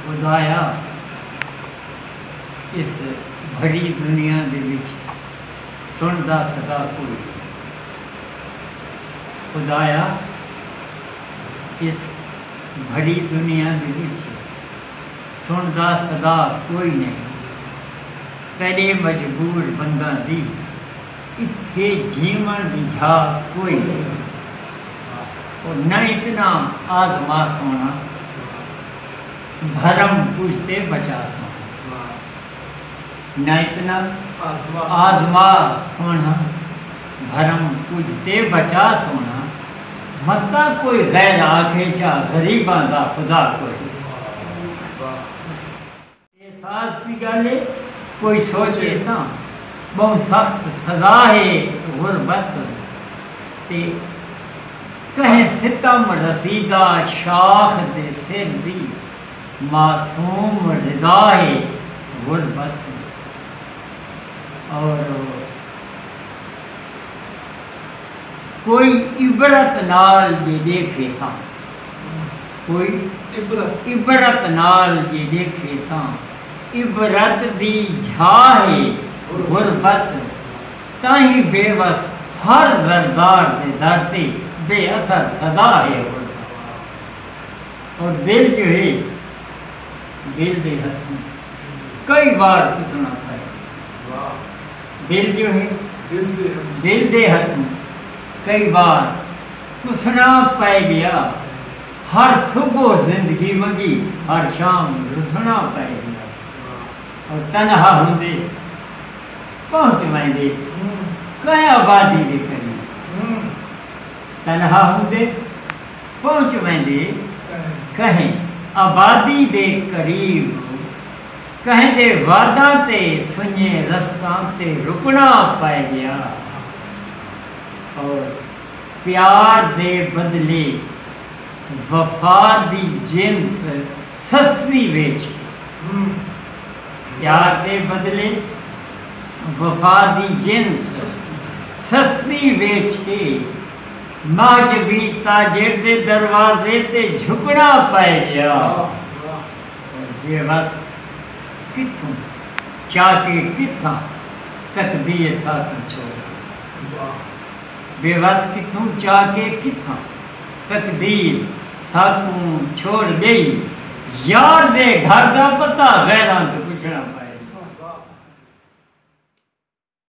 خدایا اس بھری دنیا دے وچ سندا صدا کوئی نہیں۔ خدایا اس بھری دنیا دے وچ سندا صدا کوئی نہیں، پہلے مجبور بندہ دی اتھے جیون دی جھا کوئی نہیں، اور نہ اتنا آزما سونا بھرم پوچھتے بچا سونا، نہ اتنا آزما سونا بھرم پوچھتے بچا سونا، متا کوئی غیر آکھے چا غریباں دا خدا کوئی احساس کی گالے کوئی سوچے نا بہت سخت سزا ہے غربت تے کہیں ستم رسیدہ شاخ دے سر دی معصوم رضا ہے غربت، اور کوئی عبرت نال جے دیکھے تھا، کوئی عبرت نال جے دیکھے تھا عبرت دی جھا ہے غربت، تاہی بے وس ہر زردار دے درتے بے اثر صدا ہے غربت، اور دل جو ہے دل دے ہاتھوں کئی بار کسنا پائے، دل جو ہے دل دے ہاتھوں کئی بار کسنا پائے گیا، ہر صبح زندگی منگی ہر شام رسنا پائے گیا، اور تنہا ہوندے پہنچ ویندے کہیں آبادی دے قریب، تنہا ہوندے پہنچ ویندے کہیں آبادی دے قریب، کہیں دے وعدہ تے سنجے رستاں تے رکنا پائے گیا، اور پیار دے بدلے وفا دی جنس سستی ویچ، پیار دے بدلے وفا دی جنس سستی ویچ کے ماجبی تاجر دے دروازے تے جھکنا پائے گیا، بے بس کتھوں چاہ کے کتھاں تقدیر ساتھ چھوڑا، بے بس کتھوں چاہ کے کتھاں تقدیر ساتھ چھوڑ گئی، یار دے گھر دا پتہ غیراں تو پوچھنا